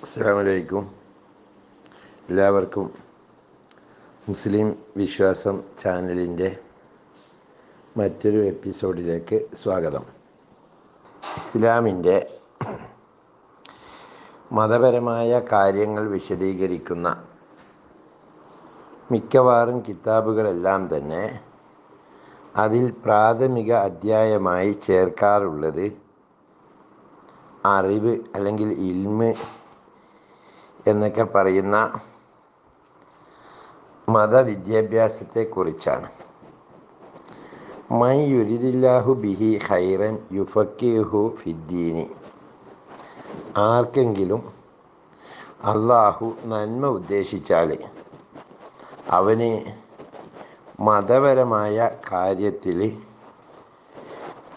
അസ്സലാമു അലൈക്കും. എല്ലാവർക്കും മുസ്ലിം വിശ്വാസം ചാനലിൻ്റെ മറ്റൊരു എപ്പിസോഡിലേക്ക് സ്വാഗതം. ഇസ്ലാമിൻ്റെ മതപരമായ കാര്യങ്ങൾ വിശദീകരിക്കുന്ന മിക്കവാറും കിതാബുകളെല്ലാം തന്നെ അതിൽ പ്രാഥമിക അധ്യായമായി ചേർക്കാറുള്ളത് അറിവ് അല്ലെങ്കിൽ ഇൽമ് എന്നൊക്കെ പറയുന്ന മതവിദ്യാഭ്യാസത്തെക്കുറിച്ചാണ്. മൻ യുരിദില്ലാഹു ബിഹി ഖൈറൻ യുഫക്കിഹു ഫിദ്ദീനി. ആർക്കെങ്കിലും അള്ളാഹു നന്മ ഉദ്ദേശിച്ചാൽ അവന് മതപരമായ കാര്യത്തിൽ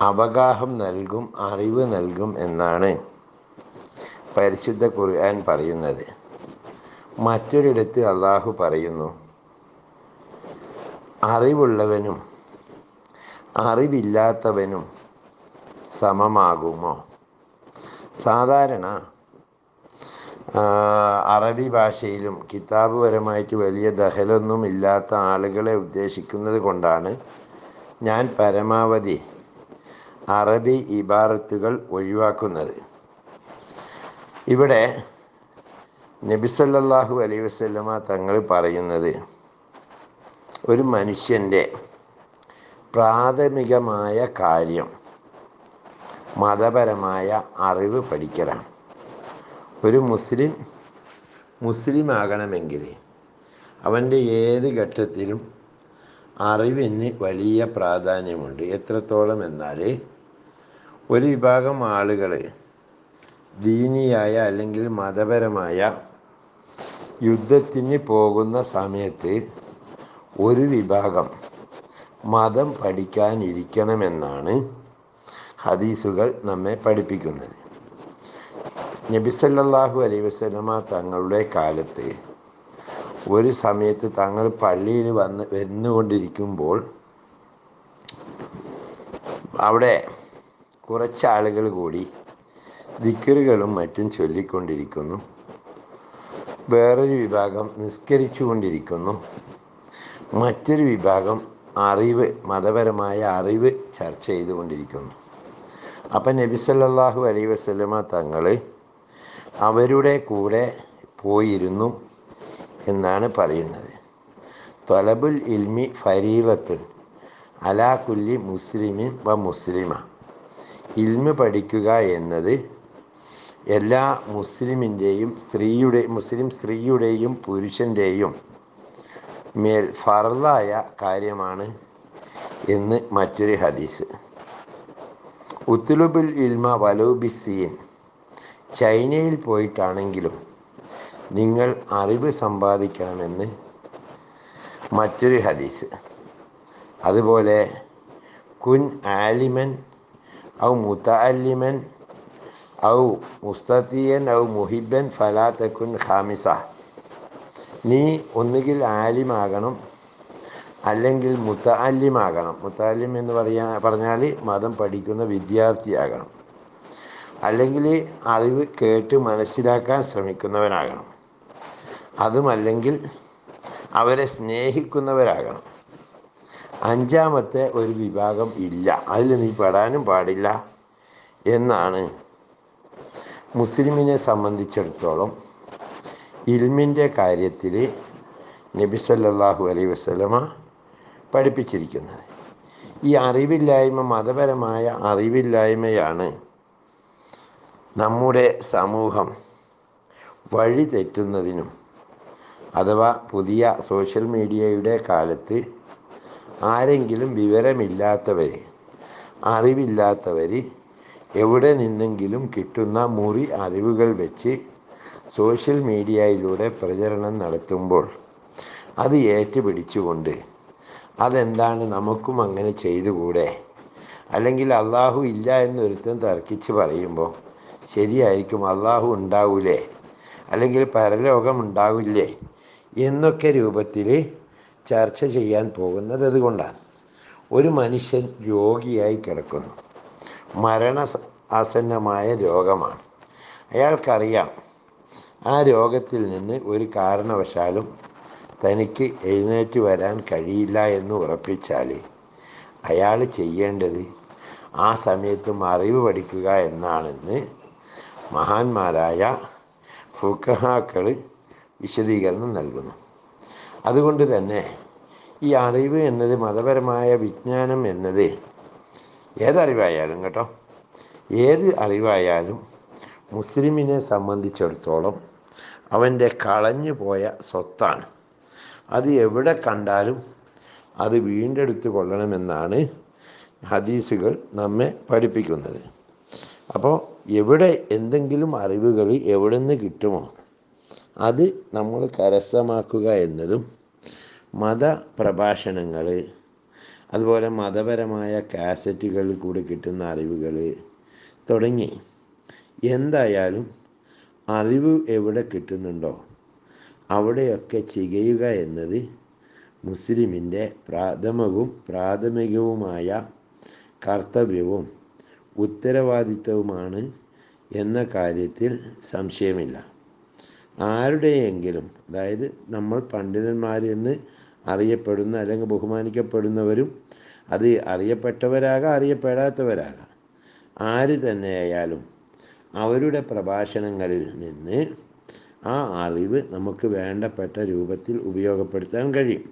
അവഗാഹം നൽകും, അറിവ് നൽകും എന്നാണ് പരിശുദ്ധ ഖുർആൻ പറയുന്നത്. മറ്റൊരിടത്ത് അള്ളാഹു പറയുന്നു, അറിവുള്ളവനും അറിവില്ലാത്തവനും സമമാകുമോ? സാധാരണ അറബി ഭാഷയിലും കിതാബ് പരമായിട്ട് വലിയ ദഖലൊന്നും ഇല്ലാത്ത ആളുകളെ ഉദ്ദേശിക്കുന്നത് കൊണ്ടാണ് ഞാൻ പരമാവധി അറബി ഇബാറത്തുകൾ ഒഴിവാക്കുന്നത്. ഇവിടെ നബി സല്ലല്ലാഹു അലൈഹി വസല്ലമ തങ്ങൾ പറയുന്നത്, ഒരു മനുഷ്യൻ്റെ പ്രാഥമികമായ കാര്യം മതപരമായ അറിവ് പഠിക്കലാണ്. ഒരു മുസ്ലിം ആകണമെങ്കിൽ അവൻ്റെ ഏത് ഘട്ടത്തിലും അറിവിന് വലിയ പ്രാധാന്യമുണ്ട്. എത്രത്തോളം എന്നാൽ, ഒരു വിഭാഗം ആളുകൾ ദീനിയായ അല്ലെങ്കിൽ മതപരമായ യുദ്ധത്തിന് പോകുന്ന സമയത്ത് ഒരു വിഭാഗം മതം പഠിക്കാനിരിക്കണമെന്നാണ് ഹദീസുകൾ നമ്മെ പഠിപ്പിക്കുന്നത്. നബി സല്ലല്ലാഹു അലൈഹി തങ്ങളുടെ കാലത്ത് ഒരു സമയത്ത് തങ്ങൾ പള്ളിയിൽ വരുന്നുകൊണ്ടിരിക്കുമ്പോൾ അവിടെ കുറച്ചാളുകൾ കൂടി ദിക്റുകളും മറ്റും ചൊല്ലിക്കൊണ്ടിരിക്കുന്നു. വേറൊരു വിഭാഗം നിസ്കരിച്ചു കൊണ്ടിരിക്കുന്നു. മറ്റൊരു വിഭാഗം മതപരമായ അറിവ് ചർച്ച ചെയ്തുകൊണ്ടിരിക്കുന്നു. അപ്പം നബി സല്ലല്ലാഹു അലൈഹി വസല്ലമ തങ്ങൾ അവരുടെ കൂടെ പോയിരുന്നു എന്നാണ് പറയുന്നത്. ത്വലബുൽ ഇൽമി ഫരീദത്തുൻ അലാ കുല്ലി മുസ്ലിമിൻ വ മുസ്ലിമ. ഇൽമ് പഠിക്കുക എന്നത് എല്ലാ മുസ്ലിം സ്ത്രീയുടെയും പുരുഷൻ്റെയും മേൽ ഫർളായ കാര്യമാണ് എന്ന് മറ്റൊരു ഹദീസ്. ഉത്ലുബുൽ ഇൽമ വലൗബിസീൻ. ചൈനയിൽ പോയിട്ടാണെങ്കിലും നിങ്ങൾ അറിവ് സമ്പാദിക്കണമെന്ന് മറ്റൊരു ഹദീസ്. അതുപോലെ കുൻ ആലിമൻ ഔ മുതഅല്ലിമൻ ഔ മുസ്തതിയൻ ഔ മുഹിബൻ ഫലാ തകുൻ ഖാമിസ. നീ ഒന്നുകിൽ ആലിമാകണം, അല്ലെങ്കിൽ മുതഅല്ലിമാകണം. മുതഅല്ലിം എന്ന് പറഞ്ഞാൽ മതം പഠിക്കുന്ന വിദ്യാർത്ഥിയാകണം, അല്ലെങ്കിൽ അറിവ് കേട്ട് മനസ്സിലാക്കാൻ ശ്രമിക്കുന്നവനാകണം, അതുമല്ലെങ്കിൽ അവരെ സ്നേഹിക്കുന്നവരാകണം. അഞ്ചാമത്തെ ഒരു വിഭാഗം ഇല്ല, അതിൽ നീ പെടാനും പാടില്ല എന്നാണ് മുസ്ലിമിനെ സംബന്ധിച്ചിടത്തോളം ഇൽമിൻ്റെ കാര്യത്തിൽ നബി സല്ലല്ലാഹു അലൈഹി വസല്ലമ പഠിപ്പിച്ചിരിക്കുന്നത്. ഈ അറിവില്ലായ്മ, മതപരമായ അറിവില്ലായ്മയാണ് നമ്മുടെ സമൂഹം വഴി തെറ്റുന്നതിനും, അഥവാ പുതിയ സോഷ്യൽ മീഡിയയുടെ കാലത്ത് ആരെങ്കിലും വിവരമില്ലാത്തവർ, അറിവില്ലാത്തവർ എവിടെ നിന്നെങ്കിലും കിട്ടുന്ന മുറി അറിവുകൾ വെച്ച് സോഷ്യൽ മീഡിയയിലൂടെ പ്രചരണം നടത്തുമ്പോൾ അത് ഏറ്റുപിടിച്ചുകൊണ്ട് അതെന്താണ് നമുക്കും അങ്ങനെ ചെയ്തുകൂടെ, അല്ലെങ്കിൽ അള്ളാഹു ഇല്ല എന്നൊരുത്തൻ തർക്കിച്ച് പറയുമ്പോൾ ശരിയായിരിക്കും, അള്ളാഹു ഉണ്ടാവൂലേ, അല്ലെങ്കിൽ പരലോകം ഉണ്ടാവില്ലേ എന്നൊക്കെ രൂപത്തിൽ ചർച്ച ചെയ്യാൻ പോകുന്നത് അതുകൊണ്ടാണ്. ഒരു മനുഷ്യൻ രോഗിയായി കിടക്കുന്നു, ആസന്നമായ രോഗമാണ്. അയാൾക്കറിയാം ആ രോഗത്തിൽ നിന്ന് ഒരു കാരണവശാലും തനിക്ക് എഴുന്നേറ്റ് വരാൻ കഴിയില്ല എന്ന് ഉറപ്പിച്ചാൽ അയാൾ ചെയ്യേണ്ടത് ആ സമയത്തും അറിവ് പഠിക്കുക എന്നാണെന്ന് മഹാന്മാരായ ഫുഖഹാക്കൾ വിശദീകരണം നൽകുന്നു. അതുകൊണ്ട് തന്നെ ഈ അറിവ് എന്നത്, മതപരമായ വിജ്ഞാനം എന്നത് ഏതറിവായാലും കേട്ടോ, ഏത് അറിവായാലും മുസ്ലിമിനെ സംബന്ധിച്ചിടത്തോളം അവൻ്റെ കളഞ്ഞു പോയ സ്വത്താണ്. അത് എവിടെ കണ്ടാലും അത് വീണ്ടെടുത്ത് കൊള്ളണമെന്നാണ് ഹദീസുകൾ നമ്മെ പഠിപ്പിക്കുന്നത്. അപ്പോൾ എവിടെ എന്തെങ്കിലും അറിവുകൾ എവിടെ നിന്ന് കിട്ടുമോ അത് നമ്മൾ കരസ്ഥമാക്കുക എന്നതും, മതപ്രഭാഷണങ്ങൾ, അതുപോലെ മതപരമായ കാസറ്റുകളിൽ കൂടി കിട്ടുന്ന അറിവുകൾ തുടങ്ങി എന്തായാലും അറിവ് എവിടെ കിട്ടുന്നുണ്ടോ അവിടെയൊക്കെ ചെയ്യുക എന്നത് മുസ്ലിമിൻ്റെ പ്രാഥമികവുമായ കർത്തവ്യവും ഉത്തരവാദിത്വവുമാണ് എന്ന കാര്യത്തിൽ സംശയമില്ല. ആരുടെയെങ്കിലും, അതായത് നമ്മൾ പണ്ഡിതന്മാർ എന്ന് അറിയപ്പെടുന്ന അല്ലെങ്കിൽ ബഹുമാനിക്കപ്പെടുന്നവരും, അത് അറിയപ്പെട്ടവരാകാം അറിയപ്പെടാത്തവരാകാം, ആര് തന്നെയായാലും അവരുടെ പ്രഭാഷണങ്ങളിൽ നിന്ന് ആ അറിവ് നമുക്ക് വേണ്ടപ്പെട്ട രൂപത്തിൽ ഉപയോഗപ്പെടുത്താൻ കഴിയും.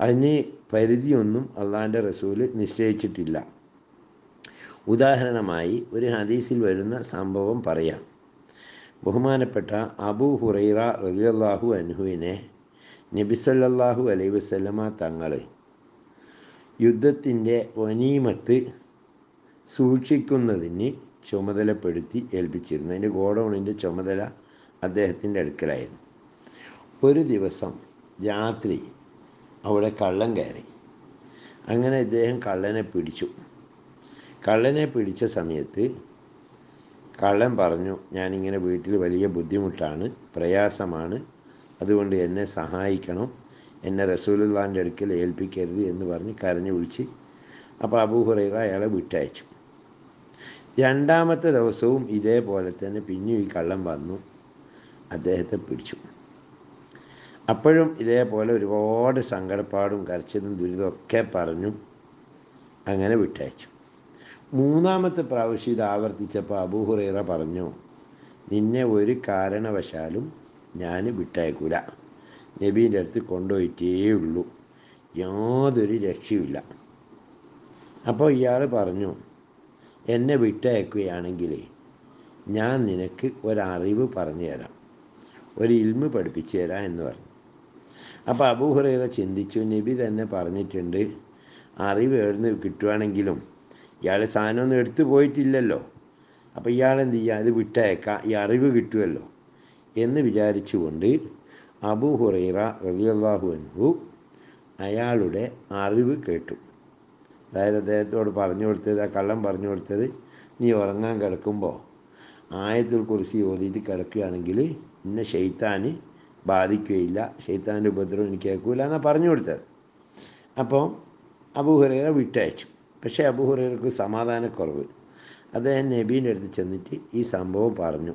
അതിന് പരിധിയൊന്നും അള്ളാഹിൻ്റെ റസൂല് നിശ്ചയിച്ചിട്ടില്ല. ഉദാഹരണമായി ഒരു ഹദീസിൽ വരുന്ന സംഭവം പറയാം. ബഹുമാനപ്പെട്ട അബൂ ഹുറൈറ റളിയല്ലാഹു അൻഹുവിനെ നബി സല്ലല്ലാഹു അലൈഹി വസല്ലമ തങ്ങൾ യുദ്ധത്തിൻ്റെ ഗനീമത്ത് സൂക്ഷിക്കുന്നതിന് ചുമതലപ്പെടുത്തി ഏൽപ്പിച്ചിരുന്നു. അതിൻ്റെ ഗോഡൗണിൻ്റെ ചുമതല അദ്ദേഹത്തിൻ്റെ അടുക്കലായിരുന്നു. ഒരു ദിവസം രാത്രി അവിടെ കള്ളൻ കയറി. അങ്ങനെ അദ്ദേഹം കള്ളനെ പിടിച്ചു. കള്ളനെ പിടിച്ച സമയത്ത് കള്ളൻ പറഞ്ഞു, ഞാനിങ്ങനെ വീട്ടിൽ വലിയ ബുദ്ധിമുട്ടാണ്, പ്രയാസമാണ്, അതുകൊണ്ട് എന്നെ സഹായിക്കണം, എന്നെ റസൂലുള്ളാഹിൻ്റെ അടുക്കൽ ഏൽപ്പിക്കരുത് എന്ന് പറഞ്ഞ് കരഞ്ഞു വിളിച്ച്. അപ്പോൾ അബൂ ഹുറൈറ അയാളെ വിട്ടയച്ചു. രണ്ടാമത്തെ ദിവസവും ഇതേപോലെ തന്നെ പിന്നെയും ഈ കള്ളൻ വന്നു അദ്ദേഹത്തെ പിടിച്ചു. അപ്പോഴും ഇതേപോലെ ഒരുപാട് സങ്കടപ്പാടും കരച്ചിലും ദുരിതമൊക്കെ പറഞ്ഞു അങ്ങനെ വിട്ടയച്ചു. മൂന്നാമത്തെ പ്രാവശ്യം ഇത് ആവർത്തിച്ചപ്പോൾ അബൂ ഹുറൈറ പറഞ്ഞു, നിന്നെ ഒരു കാരണവശാലും ഞാൻ വിട്ടയക്കൂല, നബീൻ്റെ അടുത്ത് കൊണ്ടുപോയിട്ടേ ഉള്ളൂ, യാതൊരു രക്ഷയുമില്ല. അപ്പോൾ ഇയാൾ പറഞ്ഞു, എന്നെ വിട്ടയക്കുകയാണെങ്കിൽ ഞാൻ നിനക്ക് ഒരറിവ് പറഞ്ഞു തരാം, ഒരു ഇൽമ് പഠിപ്പിച്ചു തരാം എന്ന് പറഞ്ഞു. അപ്പോൾ അബൂ ഹുറൈറ ചിന്തിച്ചു, നബി തന്നെ പറഞ്ഞിട്ടുണ്ട് അറിവ് എവിടുന്ന് കിട്ടുവാണെങ്കിലും ഇയാൾ സാധനമൊന്നും എടുത്തു പോയിട്ടില്ലല്ലോ, അപ്പോൾ ഇയാളെന്ത് ചെയ്യുക, അത് വിട്ടയക്കാം, ഈ അറിവ് കിട്ടുമല്ലോ എന്ന് വിചാരിച്ചുകൊണ്ട് അബൂ ഹുറൈറ റളിയല്ലാഹു അൻഹു അയാളുടെ അറിവ് കേട്ടു. അതായത് അദ്ദേഹത്തോട് പറഞ്ഞു കൊടുത്തത്, ആ കള്ളൻ പറഞ്ഞു കൊടുത്തത്, നീ ഉറങ്ങാൻ കിടക്കുമ്പോൾ ആയത്തുൽ കുർസി ഓതിയിട്ട് കിടക്കുകയാണെങ്കിൽ ഇന്ന ശൈത്താന് ബാധിക്കുകയില്ല, ശൈത്താൻ്റെ ഉപദ്രവം എനിക്ക് കേൾക്കില്ല എന്നാണ് പറഞ്ഞു കൊടുത്തത്. അപ്പോൾ അബൂ ഹുറൈറ വിട്ടയച്ചു. പക്ഷേ അബൂ ഹുറൈറക്ക് സമാധാനക്കുറവ്. അദ്ദേഹം നബീൻ്റെ അടുത്ത് ചെന്നിട്ട് ഈ സംഭവം പറഞ്ഞു,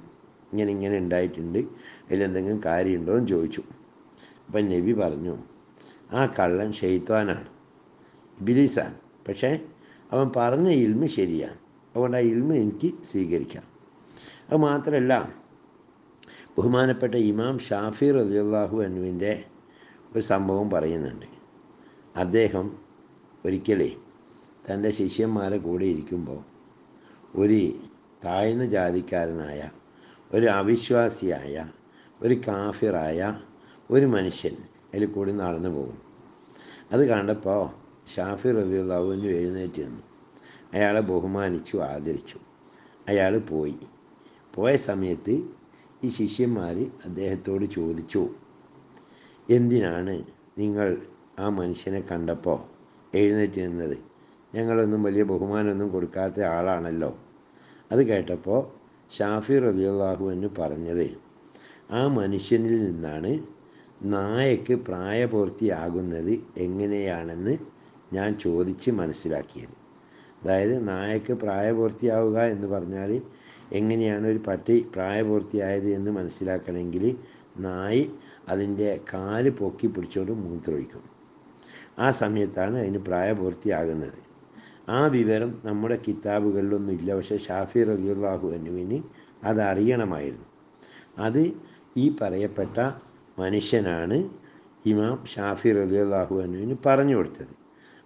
ഇങ്ങനെ ഉണ്ടായിട്ടുണ്ട്, അതിലെന്തെങ്കിലും കാര്യമുണ്ടോ എന്ന് ചോദിച്ചു. അപ്പം നബി പറഞ്ഞു, ആ കള്ളൻ ശൈത്താനാണ്, ഇബ്ലീസാണ്, പക്ഷേ അവൻ പറഞ്ഞ ഇൽമ് ശരിയാണ്, അതുകൊണ്ട് ആ ഇൽമ് എനിക്ക് സ്വീകരിക്കാം. അത് മാത്രമല്ല, ബഹുമാനപ്പെട്ട ഇമാം ഷാഫി റളിയല്ലാഹു അൻഹുവിൻ്റെ ഒരു സംഭവം പറയുന്നുണ്ട്. അദ്ദേഹം ഒരിക്കലേ തൻ്റെ ശിഷ്യന്മാരെ കൂടെ ഇരിക്കുമ്പോൾ ഒരു താഴ്ന്ന ജാതിക്കാരനായ, ഒരു അവിശ്വാസിയായ, ഒരു കാഫിറായ ഒരു മനുഷ്യൻ അതിൽ കൂടി നടന്നു പോകും. അത് കണ്ടപ്പോൾ ഷാഫി റളിയല്ലാഹു അൻഹു എഴുന്നേറ്റ് നിന്നു, അയാളെ ബഹുമാനിച്ചു, ആദരിച്ചു. അയാൾ പോയ സമയത്ത് ഈ ശിഷ്യന്മാർ അദ്ദേഹത്തോട് ചോദിച്ചു, എന്തിനാണ് നിങ്ങൾ ആ മനുഷ്യനെ കണ്ടപ്പോൾ എഴുന്നേറ്റ് നിന്നത്? ഞങ്ങളൊന്നും വലിയ ബഹുമാനമൊന്നും കൊടുക്കാത്ത ആളാണല്ലോ. അത് കേട്ടപ്പോൾ ഷാഫി റളിയല്ലാഹു അൻഹു പറഞ്ഞത്, ആ മനുഷ്യനിൽ നിന്നാണ് നായക്ക് പ്രായപൂർത്തിയാകുന്നത് എങ്ങനെയാണെന്ന് ഞാൻ ചോദിച്ച് മനസ്സിലാക്കിയത്. അതായത് നായക്ക് പ്രായപൂർത്തിയാവുക എന്ന് പറഞ്ഞാൽ എങ്ങനെയാണ് ഒരു പട്ടി പ്രായപൂർത്തിയായത് എന്ന് മനസ്സിലാക്കണമെങ്കിൽ നായി അതിൻ്റെ കാല് പൊക്കി പിടിച്ചുകൊണ്ട് മൂത്രമൊഴിക്കും. ആ സമയത്താണ് അതിന് പ്രായപൂർത്തിയാകുന്നത്. ആ വിവരം നമ്മുടെ കിതാബുകളിലൊന്നും ഇല്ല. പക്ഷേ ഷാഫി റളിയല്ലാഹു അൻഹുവിന് അതറിയണമായിരുന്നു. അത് ഈ പറയപ്പെട്ട മനുഷ്യനാണ് ഇമാം ഷാഫി റളിയല്ലാഹു അൻഹുവിന് പറഞ്ഞു കൊടുത്തത്.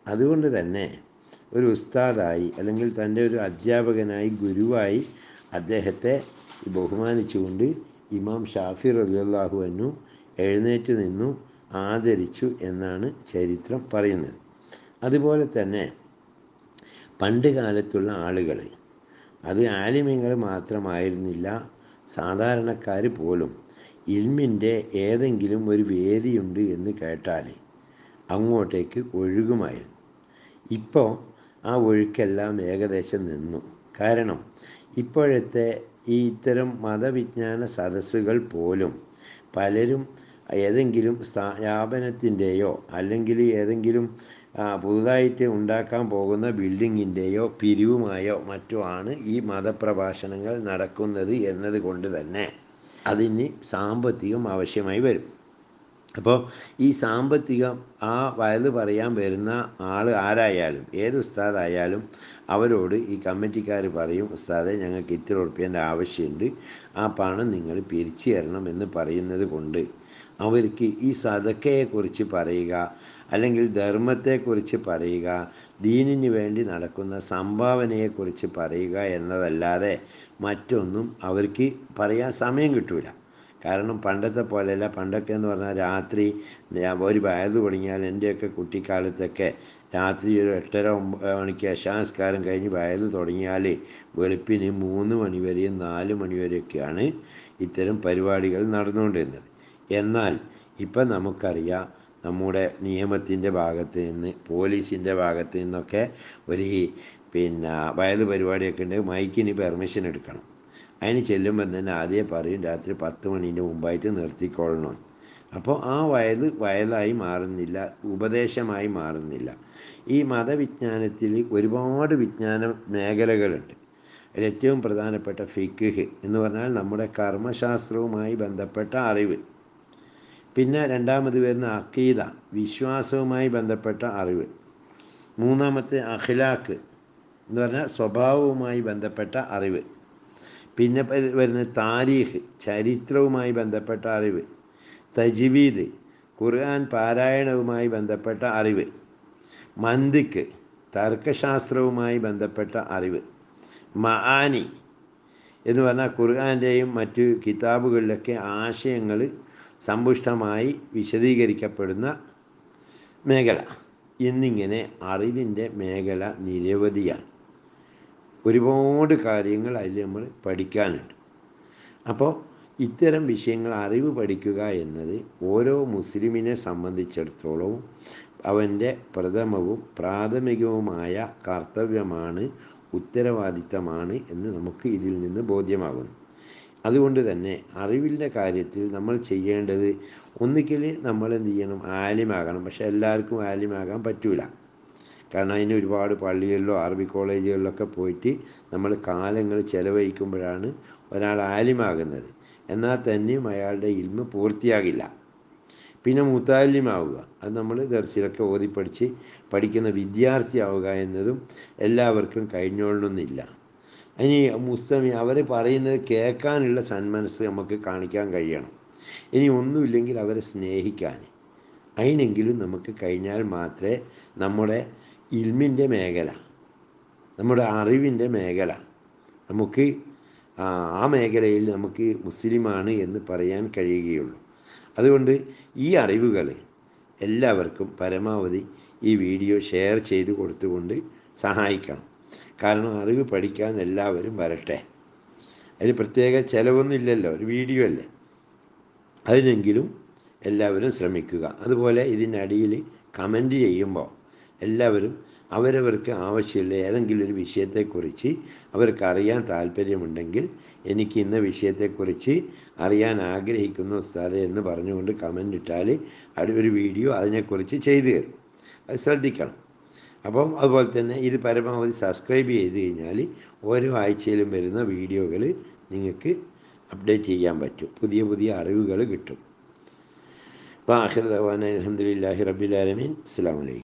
അതുകൊണ്ട് തന്നെ ഒരു ഉസ്താദായി അല്ലെങ്കിൽ തൻ്റെ ഒരു അധ്യാപകനായി ഗുരുവായി അദ്ദേഹത്തെ ബഹുമാനിച്ചുകൊണ്ട് ഇമാം ഷാഫി റളിയല്ലാഹു അൻഹു എഴുന്നേറ്റ് നിന്നു ആദരിച്ചു എന്നാണ് ചരിത്രം പറയുന്നത്. അതുപോലെ തന്നെ പണ്ട് കാലത്തുള്ള ആളുകൾ, അത് ആലിമീങ്ങൾ മാത്രമായിരുന്നില്ല, സാധാരണക്കാർ പോലും ഇൽമിൻ്റെ ഏതെങ്കിലും ഒരു വേദിയുണ്ട് എന്ന് കേട്ടാൽ അങ്ങോട്ടേക്ക് ഒഴുകുമായിരുന്നു. ഇപ്പോൾ ആ ഒഴുക്കെല്ലാം ഏകദേശം നിന്നു. കാരണം ഇപ്പോഴത്തെ ഈ ഇത്തരം മതവിജ്ഞാന സദസ്സുകൾ പോലും പലരും ഏതെങ്കിലും സ്ഥാപനത്തിൻ്റെയോ അല്ലെങ്കിൽ ഏതെങ്കിലും പുതുതായിട്ട് ഉണ്ടാക്കാൻ പോകുന്ന ബിൽഡിങ്ങിൻ്റെയോ പിരിവുമായോ മറ്റോ ആണ് ഈ മതപ്രഭാഷണങ്ങൾ നടക്കുന്നത് എന്നതുകൊണ്ട് തന്നെ അതിന് സാമ്പത്തികം ആവശ്യമായി വരും. അപ്പോൾ ഈ സാമ്പത്തികം ആ വയത് പറയാൻ വരുന്ന ആൾ ആരായാലും, ഏത് ഉസ്താദായാലും അവരോട് ഈ കമ്മിറ്റിക്കാർ പറയും, ഉസ്താദെ ഞങ്ങൾക്ക് ഇത്ര ഉറുപ്പ്യേൻ്റെ ആവശ്യമുണ്ട്, ആ പണം നിങ്ങൾ പിരിച്ചു തരണം എന്ന് പറയുന്നത് കൊണ്ട് അവർക്ക് ഈ സദക്കയെക്കുറിച്ച് പറയുക, അല്ലെങ്കിൽ ധർമ്മത്തെക്കുറിച്ച് പറയുക, ദീനിന് വേണ്ടി നടക്കുന്ന സംഭാവനയെക്കുറിച്ച് പറയുക എന്നതല്ലാതെ മറ്റൊന്നും അവർക്ക് പറയാൻ സമയം കിട്ടൂല. കാരണം പണ്ടത്തെ പോലെയല്ല. പണ്ടൊക്കെ എന്ന് പറഞ്ഞാൽ രാത്രി ഒരു വയത് തുടങ്ങിയാൽ എൻ്റെയൊക്കെ കുട്ടിക്കാലത്തൊക്കെ രാത്രി ഒരു 8:30-9 മണിക്ക് ഇശാനിസ്കാരം കഴിഞ്ഞ് വയത് തുടങ്ങിയാൽ വെളുപ്പിന് 3 മണി വരെയും 4 മണി വരെയൊക്കെയാണ് ഇത്തരം പരിപാടികൾ നടന്നുകൊണ്ടിരുന്നത്. എന്നാൽ ഇപ്പം നമുക്കറിയാം, നമ്മുടെ നിയമത്തിൻ്റെ ഭാഗത്ത് നിന്ന്, പോലീസിൻ്റെ ഭാഗത്ത് നിന്നൊക്കെ ഒരു വയത് പരിപാടിയൊക്കെ ഉണ്ടെങ്കിൽ മൈക്കിന് പെർമിഷൻ എടുക്കണം. അതിന് ചെല്ലുമ്പോൾ തന്നെ ആദ്യം പറയും രാത്രി 10 മണീൻ്റെ മുമ്പായിട്ട് നിർത്തിക്കൊള്ളണം. അപ്പോൾ ആ വയലായി മാറുന്നില്ല, ഉപദേശമായി മാറുന്നില്ല. ഈ മതവിജ്ഞാനത്തിൽ ഒരുപാട് വിജ്ഞാന മേഖലകളുണ്ട്. അതിലേറ്റവും പ്രധാനപ്പെട്ട ഫിഖ് എന്ന് പറഞ്ഞാൽ നമ്മുടെ കർമ്മശാസ്ത്രവുമായി ബന്ധപ്പെട്ട അറിവ്. പിന്നെ രണ്ടാമത് വരുന്ന അഖീദ, വിശ്വാസവുമായി ബന്ധപ്പെട്ട അറിവ്. മൂന്നാമത്തെ അഖ്ലാഖ് എന്ന് പറഞ്ഞാൽ സ്വഭാവവുമായി ബന്ധപ്പെട്ട അറിവ്. പിന്നെ വരുന്ന താരീഖ്, ചരിത്രവുമായി ബന്ധപ്പെട്ട അറിവ്. തജ്വീദ്, ഖുർആൻ പാരായണവുമായി ബന്ധപ്പെട്ട അറിവ്. മന്തിക്ക്, തർക്കശാസ്ത്രവുമായി ബന്ധപ്പെട്ട അറിവ്. മആനി എന്ന് പറഞ്ഞാൽ ഖുർആൻ്റെയും മറ്റു കിതാബുകളിലൊക്കെ ആശയങ്ങൾ സമ്പുഷ്ടമായി വിശദീകരിക്കപ്പെടുന്ന മേഖല. എന്നിങ്ങനെ അറിവിൻ്റെ മേഖല നിരവധിയാണ്. ഒരുപാട് കാര്യങ്ങൾ അതിൽ നമ്മൾ പഠിക്കാനുണ്ട്. അപ്പോൾ ഇത്തരം വിഷയങ്ങൾ അറിവ് പഠിക്കുക എന്നത് ഓരോ മുസ്ലിമിനെ സംബന്ധിച്ചിടത്തോളവും അവൻ്റെ പ്രഥമവും പ്രാഥമികവുമായ കർത്തവ്യമാണ്, ഉത്തരവാദിത്തമാണ് എന്ന് നമുക്ക് ഇതിൽ നിന്ന് ബോധ്യമാകുന്നു. അതുകൊണ്ട് തന്നെ അറിവിൻ്റെ കാര്യത്തിൽ നമ്മൾ ചെയ്യേണ്ടത് ഒന്നുകിൽ നമ്മൾ എന്ത് ചെയ്യണം, ആലിമാകണം. പക്ഷെ എല്ലാവർക്കും ആലിമാകാൻ പറ്റൂല. കാരണം അതിന് ഒരുപാട് പള്ളികളിലോ അറബി കോളേജുകളിലൊക്കെ പോയിട്ട് നമ്മൾ കാലങ്ങൾ ചെലവഴിക്കുമ്പോഴാണ് ഒരാൾ ആലിമാകുന്നത്. എന്നാൽ തന്നെയും അയാളുടെ ഇൽമ് പൂർത്തിയാകില്ല. പിന്നെ മുത്താലിമാവുക, അത് നമ്മൾ ദർസിലൊക്കെ ഓതി പഠിക്കുന്ന വിദ്യാർത്ഥിയാവുക എന്നതും എല്ലാവർക്കും കഴിഞ്ഞോളണമെന്നില്ല. ഇനി മുസ്തമി അവർ പറയുന്നത് കേൾക്കാനുള്ള സന്മനസ്സ് നമുക്ക് കാണിക്കാൻ കഴിയണം. ഇനി ഒന്നുമില്ലെങ്കിൽ അവരെ സ്നേഹിക്കാൻ, അതിനെങ്കിലും നമുക്ക് കഴിഞ്ഞാൽ മാത്രമേ നമ്മുടെ ഇൽമിൻ്റെ മേഖല, നമ്മുടെ അറിവിൻ്റെ മേഖല, നമുക്ക് ആ മേഖലയിൽ നമുക്ക് മുസ്ലിമാണ് എന്ന് പറയാൻ കഴിയുകയുള്ളൂ. അതുകൊണ്ട് ഈ അറിവുകൾ എല്ലാവർക്കും പരമാവധി ഈ വീഡിയോ ഷെയർ ചെയ്ത് കൊടുത്തുകൊണ്ട് സഹായിക്കണം. കാരണം അറിവ് പഠിക്കാൻ എല്ലാവരും വരട്ടെ. അതിന് പ്രത്യേക ചിലവൊന്നുമില്ലല്ലോ, ഒരു വീഡിയോ അല്ലേ. അതിനെങ്കിലും എല്ലാവരും ശ്രമിക്കുക. അതുപോലെ ഇതിനടിയിൽ കമൻറ്റ് ചെയ്യുമ്പോൾ എല്ലാവരും അവരവർക്ക് ആവശ്യമുള്ള ഏതെങ്കിലും ഒരു വിഷയത്തെക്കുറിച്ച് അവർക്ക് അറിയാൻ താല്പര്യമുണ്ടെങ്കിൽ എനിക്ക് ഇന്ന വിഷയത്തെക്കുറിച്ച് അറിയാൻ ആഗ്രഹിക്കുന്നു ഉസ്താദേ എന്ന് പറഞ്ഞുകൊണ്ട് കമൻ്റ് ഇട്ടാൽ ഒരു വീഡിയോ അതിനെക്കുറിച്ച് ചെയ്തു തരും. അത് ശ്രദ്ധിക്കണം. അപ്പം അതുപോലെ തന്നെ ഇത് പരമാവധി സബ്സ്ക്രൈബ് ചെയ്ത് കഴിഞ്ഞാൽ ഓരോ ആഴ്ചയിലും വരുന്ന വീഡിയോകൾ നിങ്ങൾക്ക് അപ്ഡേറ്റ് ചെയ്യാൻ പറ്റും, പുതിയ പുതിയ അറിവുകൾ കിട്ടും. അപ്പോൾ ആഖിർ ദഅ്വാനാ അൽഹംദുലില്ലാഹി റബ്ബിൽ ആലമീൻ. അസ്സലാമു അലൈക്കും.